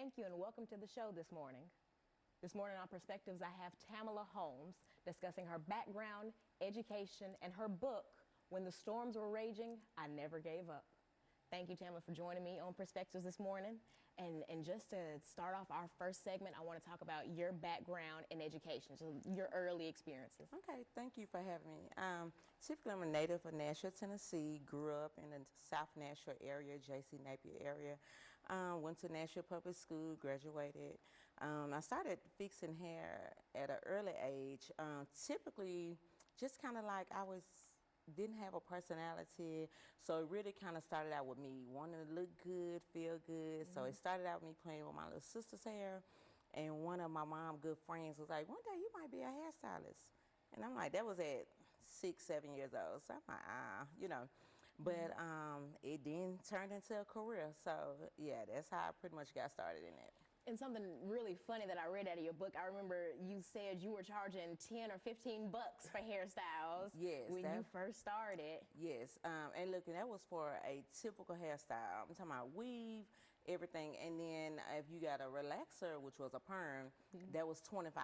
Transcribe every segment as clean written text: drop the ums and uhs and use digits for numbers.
Thank you and welcome to the show this morning. This morning on Perspectives, I have Tammy Holmes discussing her background, education, and her book, When the Storms Were Raging, I Never Gave Up. Thank you, Tammy, for joining me on Perspectives this morning. And just to start off our first segment, I want to talk about your background in education, so your early experiences. Okay, thank you for having me. Typically, I'm a native of Nashville, Tennessee. Grew up in the South Nashville area, J.C. Napier area. Went to Nashville Public School, graduated. I started fixing hair at an early age. Typically, just kind of like didn't have a personality, so it really kind of started out with me wanting to look good, feel good. So it started out with me playing with my little sister's hair, and one of my mom's good friends was like, one day you might be a hairstylist. And I'm like, that was at 6, 7 years old, so I'm like, but it then turned into a career. So yeah, that's how I pretty much got started in it. And something really funny that I read out of your book, I remember you said you were charging 10 or 15 bucks for hairstyles. Yes, when you first started. Yes, and look, and that was for a typical hairstyle. I'm talking about weave, everything, and then if you got a relaxer, which was a perm, that was $25.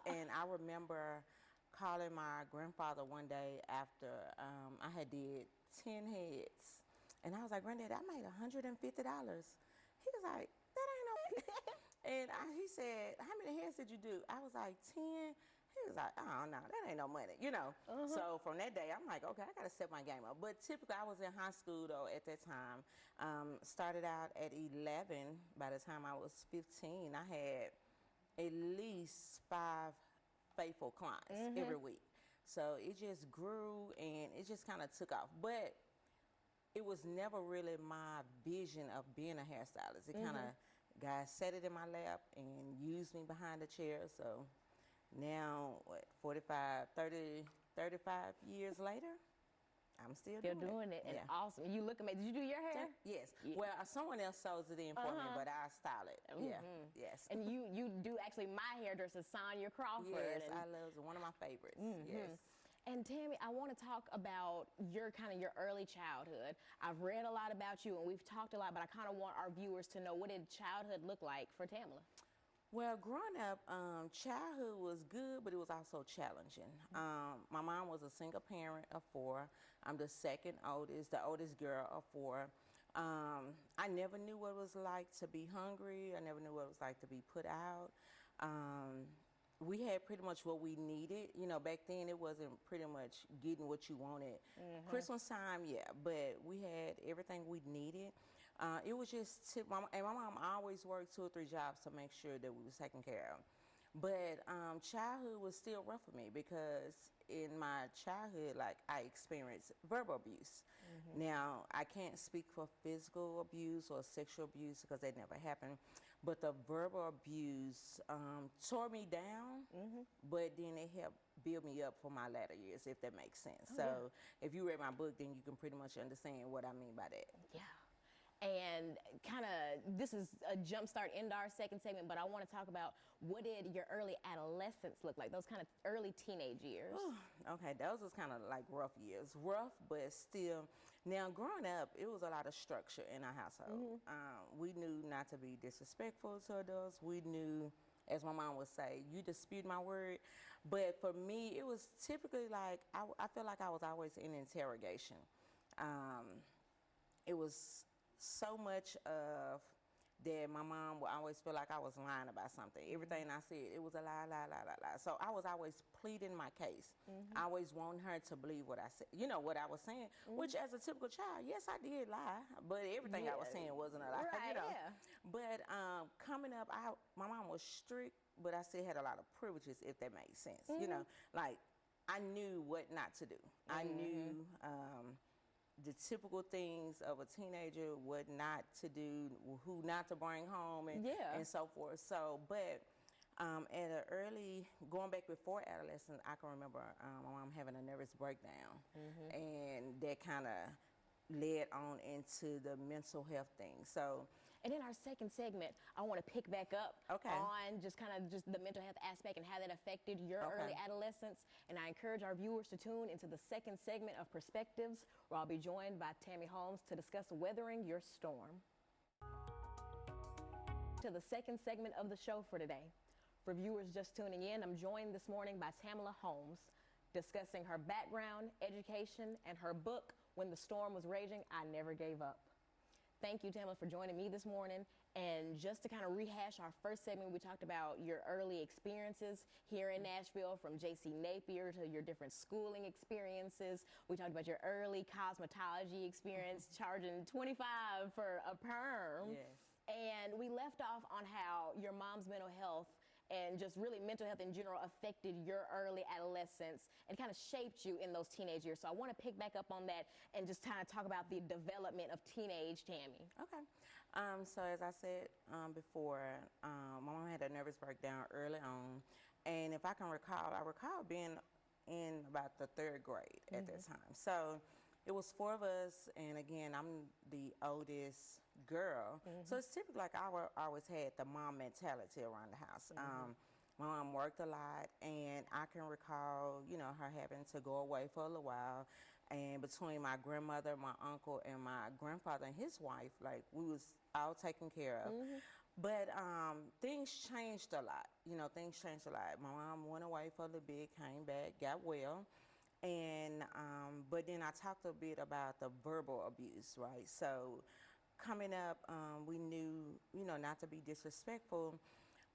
And I remember calling my grandfather one day after I had did 10 heads, and I was like, Granddad, I made $150. He was like, that ain't no. And he said, how many heads did you do? I was like, 10. He was like, oh, no, that ain't no money, So from that day, I'm like, okay, I got to step my game up. But typically, I was in high school, though, at that time. Started out at 11. By the time I was 15, I had at least 5 faithful clients every week. So it just grew, and it just kind of took off. But it was never really my vision of being a hairstylist. It kind of, God set it in my lap and used me behind the chair. So now, 35 years later, I'm still doing it. And awesome. You look amazing. Did you do your hair? Yes. Yeah. Well, someone else sews it in for me, but I style it. Yes. And you do actually my hairdresser, Sonia Crawford. Yes, I love it. One of my favorites. Yes. And Tammy, I want to talk about your early childhood. I've read a lot about you and we've talked a lot, but I kind of want our viewers to know, what did childhood look like for Tammy? Well, growing up, childhood was good, but it was also challenging. My mom was a single parent of 4. I'm the second oldest, the oldest girl of 4. I never knew what it was like to be hungry. I never knew what it was like to be put out. We had pretty much what we needed. Back then it wasn't pretty much getting what you wanted. Christmas time, yeah, but we had everything we needed. It was just, and my mom always worked 2 or 3 jobs to make sure that we was taken care of. But childhood was still rough for me, because in my childhood, I experienced verbal abuse. Now, I can't speak for physical abuse or sexual abuse because that never happened. But the verbal abuse tore me down, but then it helped build me up for my latter years, if that makes sense. So if you read my book, then you can pretty much understand what I mean by that. Yeah. And this is a jump start into our second segment, but I want to talk about, what did your early adolescence look like, those kind of early teenage years? Okay, those was kind of like rough years. Rough, but still. Now, growing up, it was a lot of structure in our household. We knew not to be disrespectful to adults. We knew, as my mom would say, you dispute my word. But for me, it was typically like, I feel like I was always in interrogation. It was so much of that my mom would always feel like I was lying about something. Everything I said, it was a lie, lie, lie, lie, lie. So I was always pleading my case. I always wanted her to believe what I said, what I was saying, which as a typical child, yes, I did lie, but everything I was saying wasn't a lie, Right, But coming up, my mom was strict, but I still had a lot of privileges, if that makes sense. Like, I knew what not to do. I knew the typical things of a teenager, what not to do, who not to bring home, and so forth. So, but at an early, going back before adolescence, I can remember my mom having a nervous breakdown, and that kind of led on into the mental health thing. So, and in our second segment, I want to pick back up on just the mental health aspect and how that affected your early adolescence. And I encourage our viewers to tune into the second segment of Perspectives, where I'll be joined by Tammy Holmes to discuss weathering your storm. to the second segment of the show for today. For viewers just tuning in, I'm joined this morning by Tammy Holmes, discussing her background, education, and her book, When the Storm Was Raging, I Never Gave Up. Thank you, Tammy, for joining me this morning. And just to kind of rehash our first segment, we talked about your early experiences here in Nashville, from J.C. Napier to your different schooling experiences. We talked about your early cosmetology experience, charging $25 for a perm. Yes. And we left off on how your mom's mental health and just really mental health in general affected your early adolescence and kind of shaped you in those teenage years. So I want to pick back up on that and just kind of talk about the development of teenage Tammy. Okay. So as I said before, my mom had a nervous breakdown early on. And if I can recall, I recall being in about the third grade at that time. So it was 4 of us, and again, I'm the oldest girl. So it's typically like I always had the mom mentality around the house. My mom worked a lot, and I can recall, you know, her having to go away for a little while. And between my grandmother, my uncle, and my grandfather and his wife, like, we was all taken care of. But things changed a lot. You know, things changed a lot. My mom went away for a little bit, came back, got well. And, but then I talked a bit about the verbal abuse, right? So coming up, we knew, you know, not to be disrespectful,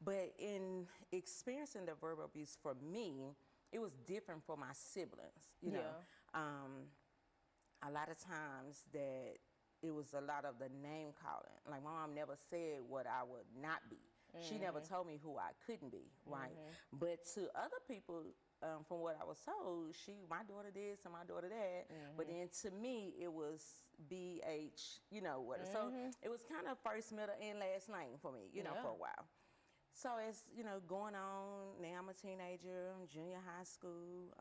but in experiencing the verbal abuse for me, it was different for my siblings, you know. A lot of times that it was a lot of the name calling. Like, my mom never said what I would not be. She never told me who I couldn't be, right? But to other people, from what I was told, my daughter this and my daughter that. But then to me, it was BH, you know what. So it was kind of first, middle, and last name for me, you know, for a while. So as, you know, going on, now I'm a teenager, junior high school,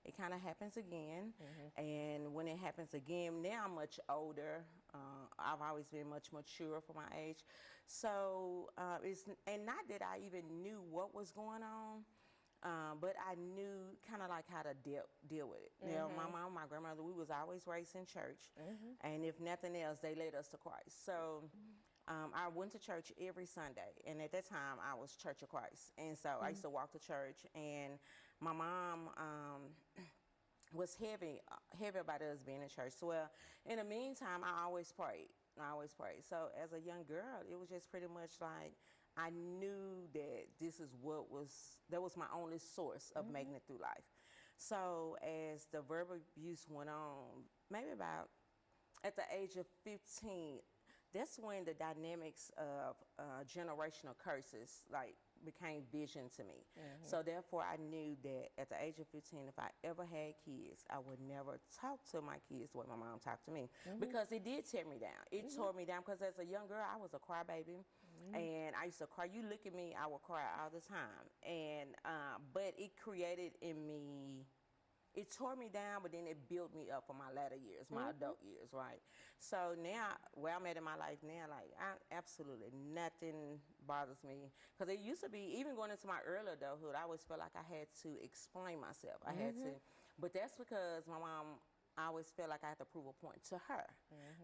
it kind of happens again. And when it happens again, now I'm much older. I've always been much mature for my age. So and not that I even knew what was going on, but I knew kind of like how to deal with it. You know, my mom, my grandmother, we was always raised in church. And if nothing else, they led us to Christ. So I went to church every Sunday. And at that time, I was Church of Christ. And so I used to walk to church. And my mom was heavy about us being in church. So, well, in the meantime, I always prayed. So as a young girl, it was just pretty much like, I knew that that was my only source of making it through life. So as the verbal abuse went on, maybe about at the age of 15, that's when the dynamics of generational curses like became vision to me. So therefore I knew that at the age of 15, if I ever had kids, I would never talk to my kids the way my mom talked to me, because it did tear me down. It tore me down, because as a young girl, I was a crybaby. And I used to cry. You look at me, I would cry all the time. And but it created in me, it tore me down, but then it built me up for my latter years, my adult years, right? So now, where I'm at in my life now, like, absolutely nothing bothers me. Because it used to be, even going into my early adulthood, I always felt like I had to explain myself. I had to, but that's because my mom, I always felt like I had to prove a point to her.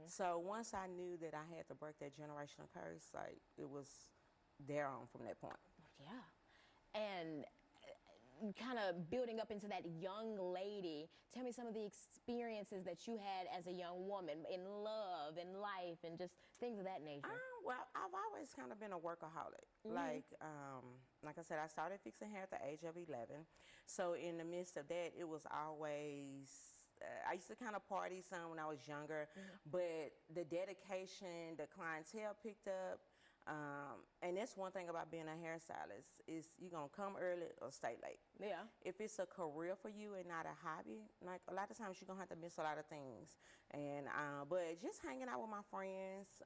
So once I knew that I had to break that generational curse, like, it was there on from that point. Yeah. And kind of building up into that young lady, tell me some of the experiences that you had as a young woman in love and life and just things of that nature. Well, I've always kind of been a workaholic. Like I said, I started fixing hair at the age of 11. So in the midst of that, it was always, I used to kind of party some when I was younger, but the dedication, the clientele picked up. And that's one thing about being a hairstylist, is you're going to come early or stay late. Yeah. If it's a career for you and not a hobby, like, a lot of times you're going to have to miss a lot of things. And but just hanging out with my friends,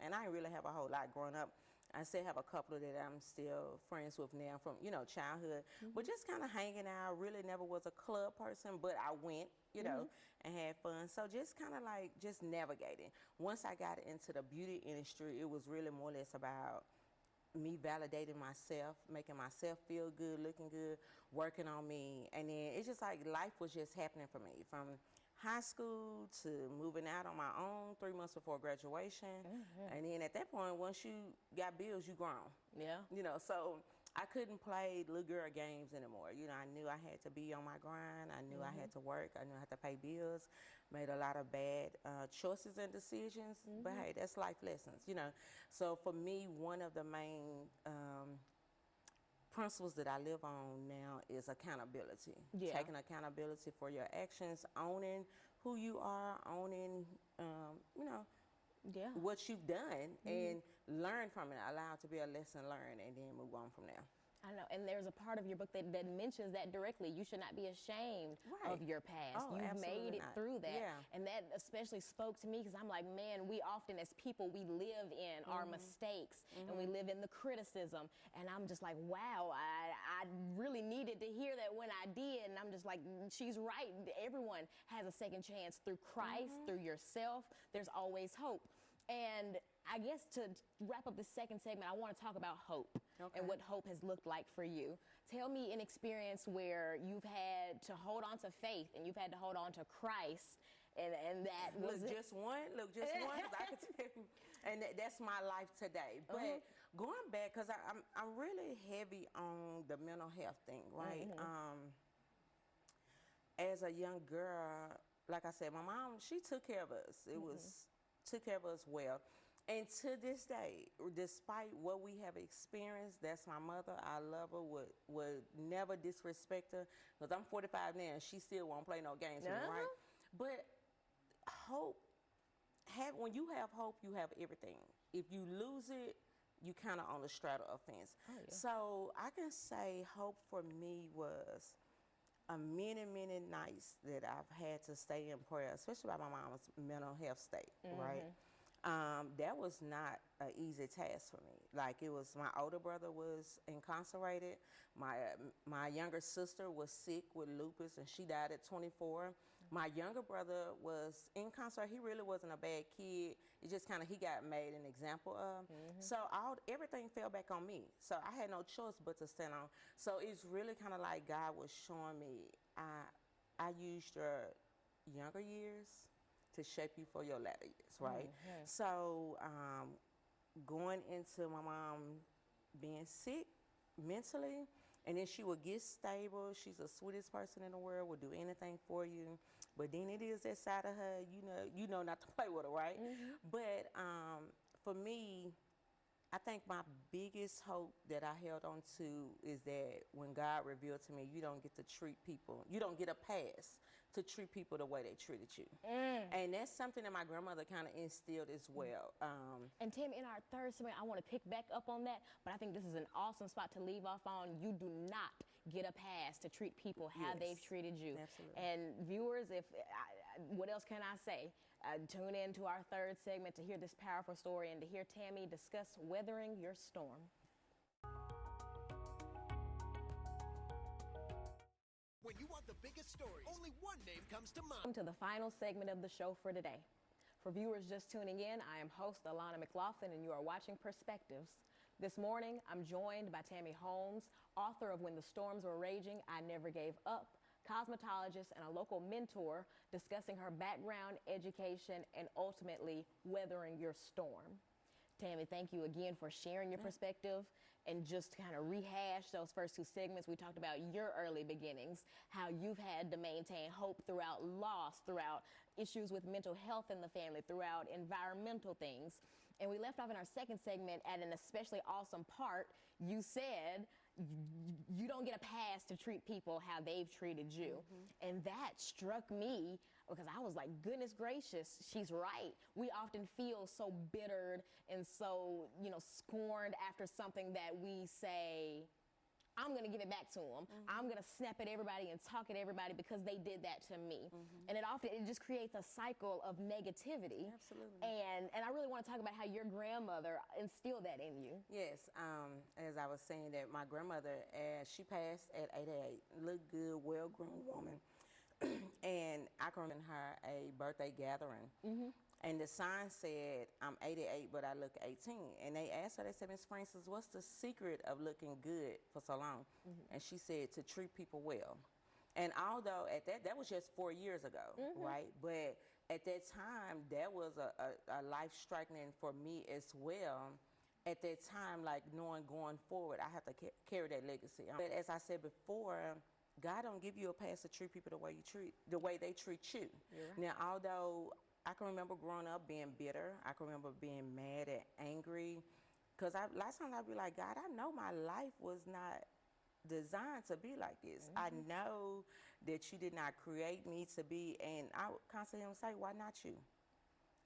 and I didn't really have a whole lot growing up. I still have a couple that I'm still friends with now from, you know, childhood. But just kind of hanging out. Really never was a club person, but I went, you know, and had fun. So just kind of like just navigating. Once I got into the beauty industry, it was really more or less about me validating myself, making myself feel good, looking good, working on me. And then it's just like life was just happening for me, from high school to moving out on my own 3 months before graduation. And then at that point, once you got bills, you grown. Yeah. You know, so I couldn't play little girl games anymore. You know, I knew I had to be on my grind. I knew I had to work. I knew I had to pay bills. Made a lot of bad choices and decisions. But hey, that's life lessons, you know. So for me, one of the main principles that I live on now is accountability. Yeah. Taking accountability for your actions, owning who you are, owning, you know, Yeah. what you've done, and learn from it. Allow it to be a lesson learned, and then move on from there. I know, and there's a part of your book that mentions that directly. You should not be ashamed of your past. Oh, You've made absolutely it not. through that. Yeah. And that especially spoke to me because I'm like, man, we often as people, we live in our mistakes and we live in the criticism. And I'm just like, wow, I really needed to hear that when I did. And I'm just like, she's right. Everyone has a second chance through Christ, through yourself. There's always hope. And I guess to wrap up the second segment, I want to talk about hope and what hope has looked like for you. Tell me an experience where you've had to hold on to faith and you've had to hold on to Christ, and that was just one. Look, just one. 'Cause I could tell you, and that's my life today. But going back, because I'm really heavy on the mental health thing, right? As a young girl, like I said, my mom, she took care of us. It was took care of us well. And to this day, despite what we have experienced, that's my mother. I love her, would never disrespect her. Because I'm 45 now and she still won't play no games with me, right? But hope, when you have hope, you have everything. If you lose it, you kind of on the straddle of fence. So I can say hope for me was many nights that I've had to stay in prayer, especially about my mom's mental health state, right? That was not an easy task for me. Like, it was, my older brother was incarcerated. My younger sister was sick with lupus and she died at 24. My younger brother was incarcerated. He really wasn't a bad kid. It just kind of, he got made an example of. So everything fell back on me. So I had no choice but to stand on. So it's really kind of like God was showing me, I used your younger years to shape you for your latter years, right? So going into my mom being sick mentally, and then she would get stable. She's the sweetest person in the world, would do anything for you. But then it is that side of her, you know not to play with her, right? But for me, I think my biggest hope that I held on to is that when God revealed to me, you don't get to treat people, you don't get a pass to treat people the way they treated you. And that's something that my grandmother kind of instilled as well. And Tim, in our third segment, I want to pick back up on that, but I think this is an awesome spot to leave off on. You do not get a pass to treat people how they've treated you. Absolutely. And viewers, what else can I say? Tune in to our third segment to hear this powerful story and to hear Tammy discuss weathering your storm. When you want the biggest stories, only one name comes to mind. Welcome to the final segment of the show for today. For viewers just tuning in, I am host Alana McLaughlin, and you are watching Perspectives. This morning, I'm joined by Tammy Holmes, author of When the Storms Were Raging, I Never Gave Up, cosmetologist and a local mentor, discussing her background, education, and ultimately weathering your storm. Tammy, thank you again for sharing your perspective and just kind of rehash those first two segments. We talked about your early beginnings, how you've had to maintain hope throughout loss, throughout issues with mental health in the family, throughout environmental things. And we left off in our second segment at an especially awesome part. You said you don't get a pass to treat people how they've treated you. And that struck me because I was like, goodness gracious, she's right. We often feel so bittered and so, scorned after something that we say, I'm going to give it back to them. I'm going to snap at everybody and talk at everybody because they did that to me. And it just creates a cycle of negativity. Absolutely. And I really want to talk about how your grandmother instilled that in you. Yes, as I was saying, that my grandmother, she passed at 88, looked good, well-grown woman. And I can remember her a birthday gathering. And the sign said, I'm 88, but I look 18. And they asked her, they said, Miss Francis, what's the secret of looking good for so long? And she said, to treat people well. And although at that was just 4 years ago, right? But at that time, that was a life striking for me as well. At that time, like knowing going forward, I have to carry that legacy. But as I said before, God don't give you a pass to treat people the way they treat you. Right. Now, although I can remember growing up being bitter, I can remember being mad and angry, because last time I'd be like, God, I know my life was not designed to be like this. I know that you did not create me to be, and I would constantly say, why not you?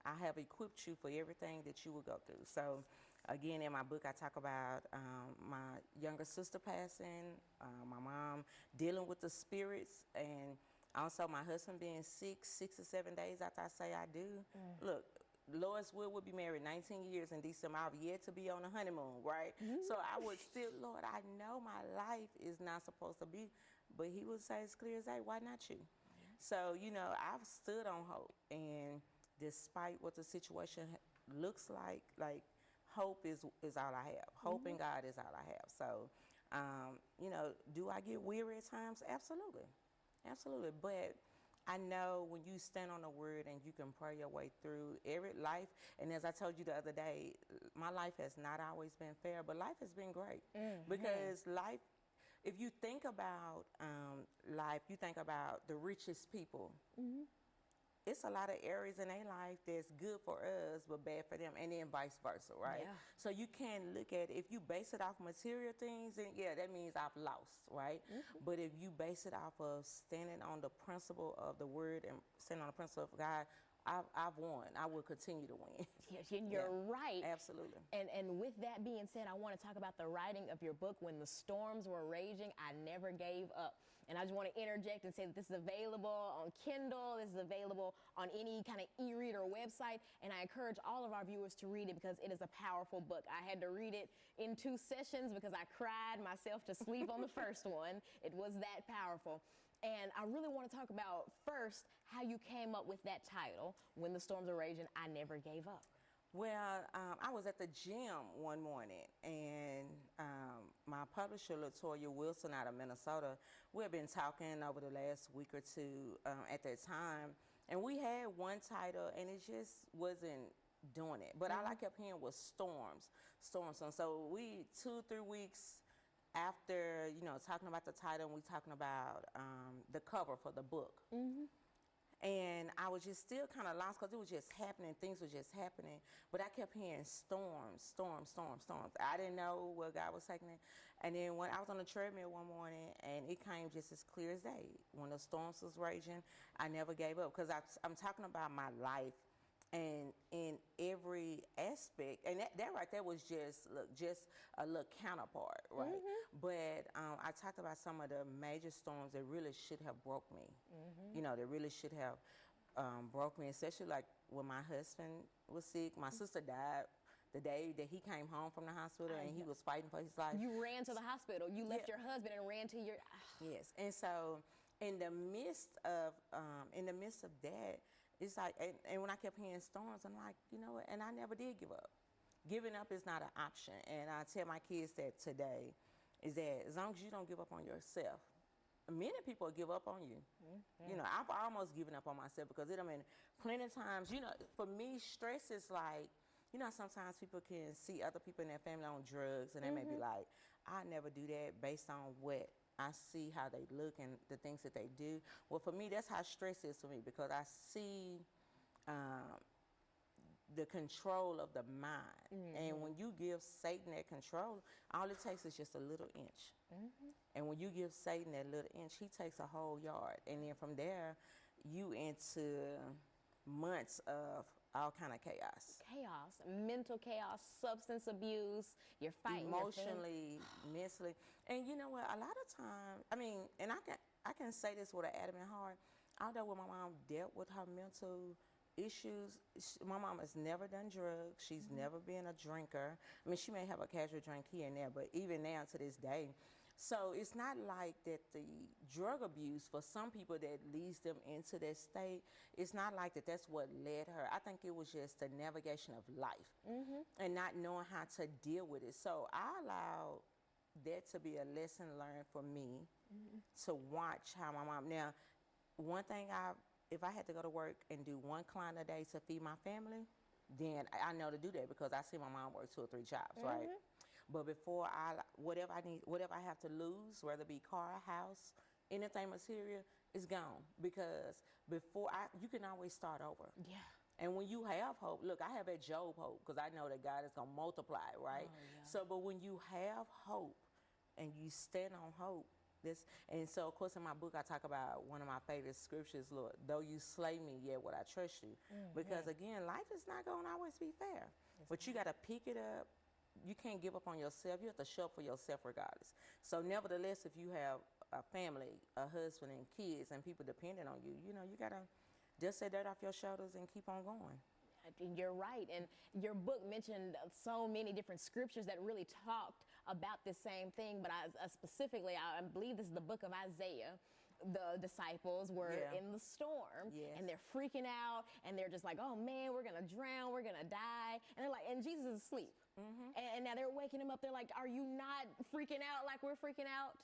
I have equipped you for everything that you will go through. So again, in my book, I talk about my younger sister passing, my mom dealing with the spirits, and also my husband being sick 6 or 7 days after I say I do. Look, Lois would be married 19 years in December. I've yet to be on a honeymoon, right? So I would still, Lord, I know my life is not supposed to be, but he would say as clear as day, why not you? So, you know, I've stood on hope, and despite what the situation looks like hope is all I have. Hope in God is all I have. So, you know, do I get weary at times? Absolutely. Absolutely. But I know when you stand on the word and you can pray your way through every life, and as I told you the other day, my life has not always been fair, but life has been great. Because life, if you think about life, you think about the richest people. It's a lot of areas in their life that's good for us but bad for them, and then vice versa, right? Yeah. So you can't look at, if you base it off material things, then yeah, that means I've lost, right? But if you base it off of standing on the principle of the word and standing on the principle of God, I've won. I will continue to win. Yes, and you're right. Absolutely. And with that being said, I want to talk about the writing of your book, When the Storms Were Raging, I Never Gave Up. And I just want to interject and say that this is available on Kindle. This is available on any kind of e-reader website. And I encourage all of our viewers to read it because it is a powerful book. I had to read it in 2 sessions because I cried myself to sleep on the first one. It was that powerful. And I really want to talk about first how you came up with that title, When the Storms Are Raging, I Never Gave Up. Well, I was at the gym one morning, and my publisher, LaToya Wilson, out of Minnesota, we had been talking over the last week or two at that time, and we had one title, and it just wasn't doing it. But all I kept hearing was storms. So we, 2-3 weeks after, you know, talking about the title, and we talking about the cover for the book. And I was just still kind of lost because it was just happening. Things were just happening. But I kept hearing storms. I didn't know where God was taking it. And then when I was on the treadmill one morning, and it came just as clear as day. When the storms was raging, I never gave up. Because I'm talking about my life and in every aspect. And that right there was just a little counterpart, right? But I talked about some of the major storms that really should have broke me. You know, that really should have broke me, especially like when my husband was sick. My sister died the day that he came home from the hospital, and he was fighting for his life. You ran to the hospital. You left your husband and ran to your... Yes, and so in the midst of that, it's like, and when I kept hearing storms, I'm like, you know what? And I never did give up. Giving up is not an option. And I tell my kids that today, is that as long as you don't give up on yourself, many people give up on you. You know, I've almost given up on myself because it, I mean, plenty of times, you know, for me, stress is like, you know, sometimes people can see other people in their family on drugs, and they may be like, I never do that based on what I see, how they look and the things that they do. Well, for me, that's how stress is for me, because I see the control of the mind. And when you give Satan that control, all it takes is just a little inch. And when you give Satan that little inch, he takes a whole yard. And then from there, you into months of all kind of chaos. Mental chaos, substance abuse, you're fighting emotionally, mentally. And you know what, a lot of times, I mean, and I can say this with an adamant heart, although when my mom dealt with her mental issues, my mom has never done drugs, she's never been a drinker. I mean, she may have a casual drink here and there, but even now to this day. So it's not like that the drug abuse for some people that leads them into that state, it's not like that's what led her. I think it was just the navigation of life and not knowing how to deal with it. So I allowed that to be a lesson learned for me to watch how my mom. Now, one thing if I had to go to work and do one client a day to feed my family, then I know to do that because I see my mom work 2 or 3 jobs, right? But before whatever I have to lose, whether it be car, house, anything material, is gone because you can always start over. Yeah. And when you have hope, look, I have that Job hope because I know that God is going to multiply, right? Oh, yeah. So, but when you have hope and you stand on hope, and so, of course, in my book, I talk about one of my favorite scriptures, Lord, though you slay me, yet would I trust you. Because, again, life is not going to always be fair. But you got to pick it up. You can't give up on yourself. You have to show up for yourself regardless. So, nevertheless, if you have a family, a husband, and kids, and people depending on you, you got to just set that off your shoulders and keep on going. You're right. And your book mentioned so many different scriptures that really talked about the same thing. But specifically, I believe this is the book of Isaiah. The disciples were in the storm and they're freaking out and they're just like, oh man, we're going to drown. We're going to die. And they're like, and Jesus is asleep. And now they're waking him up. They're like, are you not freaking out like we're freaking out?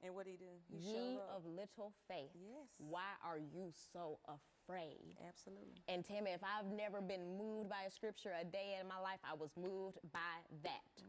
And what did he do? He Ye showed up. of little faith. Yes. Why are you so afraid? Absolutely. And Tammy, if I've never been moved by a scripture a day in my life, I was moved by that.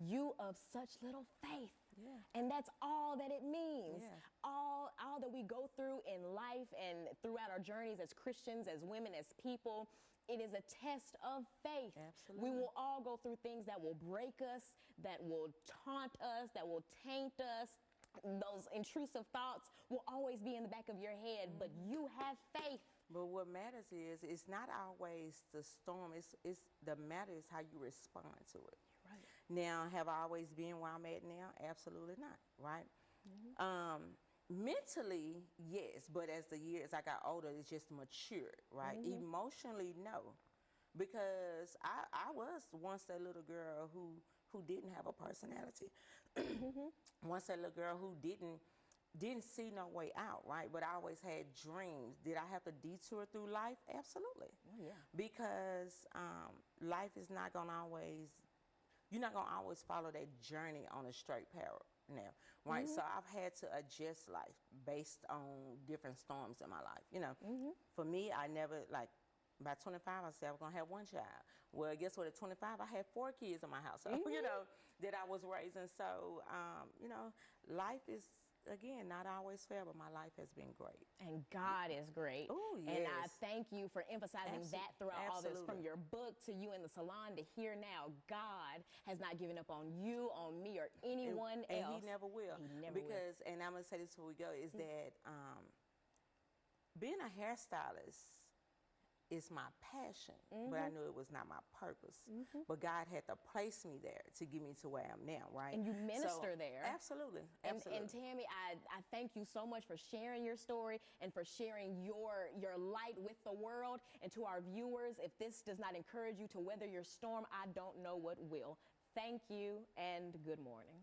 You of such little faith. Yeah. And that's all that it means. Yeah. All that we go through in life and throughout our journeys as Christians, as women, as people, it is a test of faith. Absolutely. We will all go through things that will break us, that will taunt us, that will taint us. Those intrusive thoughts will always be in the back of your head, but you have faith. But what matters is it's not always the storm. It's the matter is how you respond to it. Right. Now, have I always been where I'm at now? Absolutely not, right? Mentally, yes, but as I got older, it's just matured, right? Emotionally, no. Because I was once that little girl who didn't have a personality. Once that little girl who didn't see no way out, right? But I always had dreams. Did I have to detour through life? Absolutely. Oh, yeah. Because life is not going to always, you're not going to always follow that journey on a straight path now, right? So I've had to adjust life based on different storms in my life. For me, I never, by 25, I said I was going to have 1 child. Well, guess what? At 25, I had 4 kids in my house, that I was raising. So, life is, again, not always fair, but my life has been great. And God is great. Oh, yes. And I thank you for emphasizing that throughout all this, from your book to you in the salon to here now. God has not given up on you, on me, or anyone else. And he never will. He never because, and I'm going to say this before we go, is that being a hairstylist is my passion, but I knew it was not my purpose. But God had to place me there to get me to where I am now, right? And you minister there. Absolutely. And Tammy, I thank you so much for sharing your story and for sharing your light with the world. And to our viewers, if this does not encourage you to weather your storm, I don't know what will. Thank you and good morning.